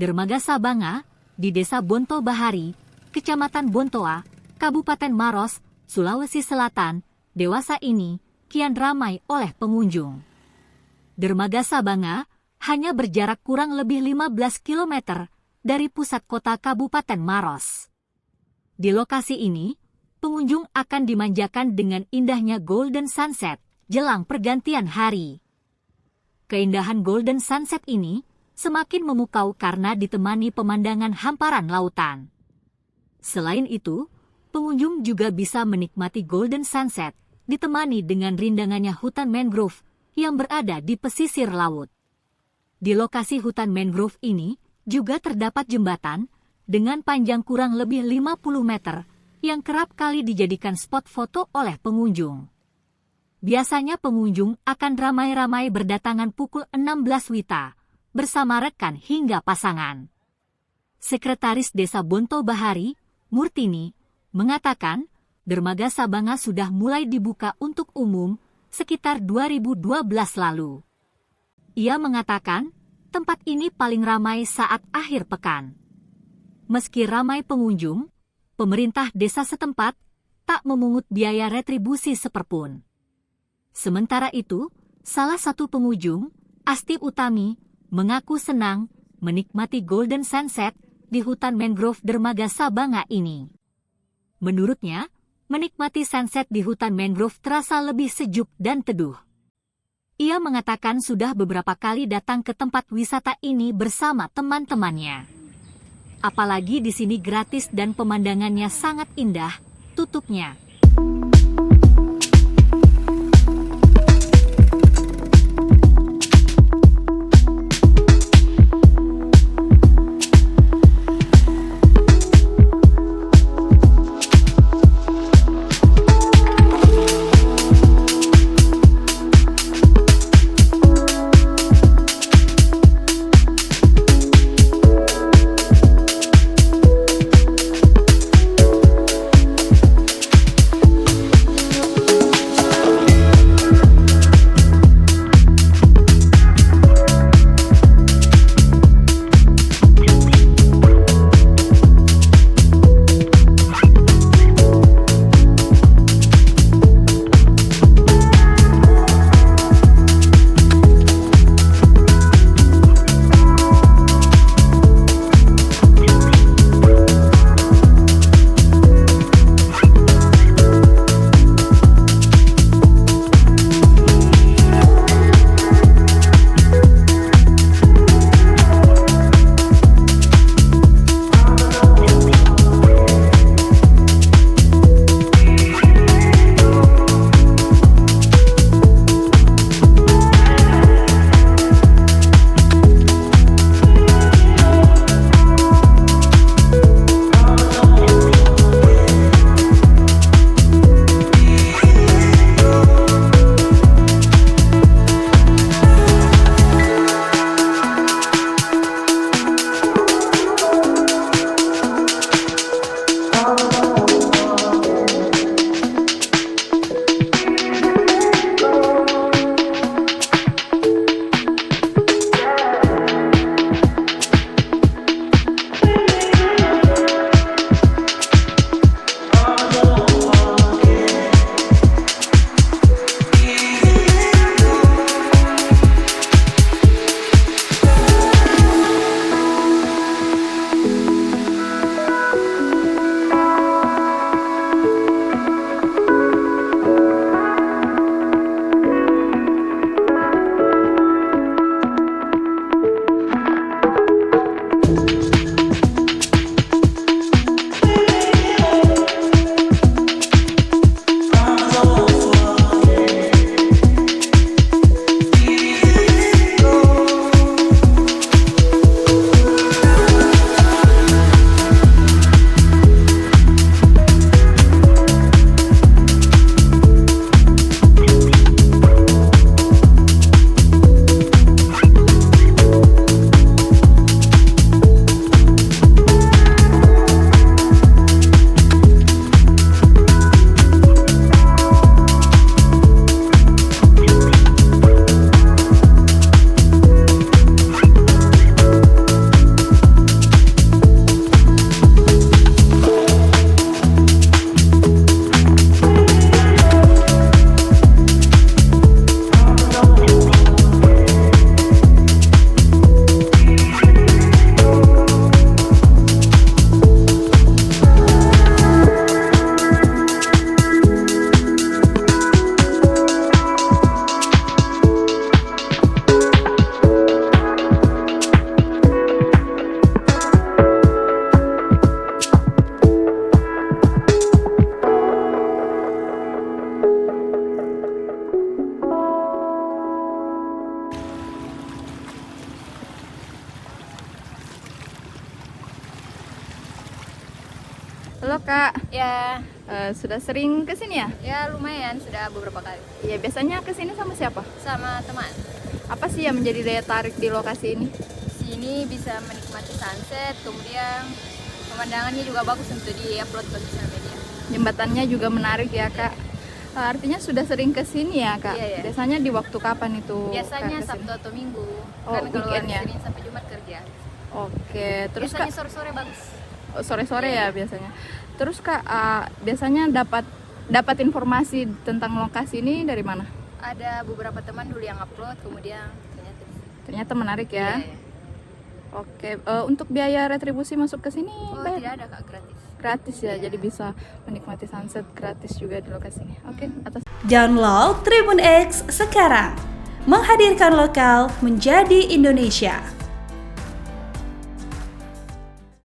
Dermaga Sabanga, di Desa Bonto Bahari, Kecamatan Bontoa, Kabupaten Maros, Sulawesi Selatan, dewasa ini kian ramai oleh pengunjung. Dermaga Sabanga hanya berjarak kurang lebih 15 km dari pusat kota Kabupaten Maros. Di lokasi ini, pengunjung akan dimanjakan dengan indahnya golden sunset jelang pergantian hari. Keindahan golden sunset ini semakin memukau karena ditemani pemandangan hamparan lautan. Selain itu, pengunjung juga bisa menikmati golden sunset ditemani dengan rindangannya hutan mangrove yang berada di pesisir laut. Di lokasi hutan mangrove ini juga terdapat jembatan dengan panjang kurang lebih 50 meter yang kerap kali dijadikan spot foto oleh pengunjung. Biasanya pengunjung akan ramai-ramai berdatangan pukul 16 WITA bersama rekan hingga pasangan. Sekretaris Desa Bonto Bahari, Murtini, mengatakan Dermaga Sabanga sudah mulai dibuka untuk umum sekitar 2012 lalu. Ia mengatakan tempat ini paling ramai saat akhir pekan. Meski ramai pengunjung, pemerintah desa setempat tak memungut biaya retribusi seperpun. Sementara itu, salah satu pengunjung, Asti Utami, mengaku senang menikmati golden sunset di hutan mangrove Dermaga Sabanga ini. Menurutnya, menikmati sunset di hutan mangrove terasa lebih sejuk dan teduh. Ia mengatakan sudah beberapa kali datang ke tempat wisata ini bersama teman-temannya. Apalagi di sini gratis dan pemandangannya sangat indah, tutupnya. Kak. Ya, Sudah sering kesini ya? ya lumayan sudah beberapa kali Iya, biasanya kesini sama siapa? sama teman. Apa sih yang menjadi daya tarik di lokasi ini? Sini bisa menikmati sunset, kemudian pemandangannya juga bagus untuk di-upload ke sosial media. Jembatannya juga menarik ya, Kak. Artinya sudah sering kesini ya, Kak? Iya, iya. Biasanya di waktu kapan itu? Biasanya Kak, kesini? Sabtu atau Minggu. Oh, Kan kalau weekend ya? Senin sampai Jumat kerja. Oke, terus Biasanya Kak, sore-sore bagus. sore-sore Iya. ya biasanya. Terus Kak, biasanya dapat informasi tentang lokasi ini dari mana? Ada beberapa teman dulu yang upload, kemudian ternyata di sini. Ternyata menarik ya. Iya, iya. Oke, untuk biaya retribusi masuk ke sini Oh, bayar? tidak ada Kak, gratis. Gratis ya, Iya. jadi bisa menikmati sunset gratis juga di lokasi ini. Oke, atas Download Tribun X sekarang. Menghadirkan lokal menjadi Indonesia.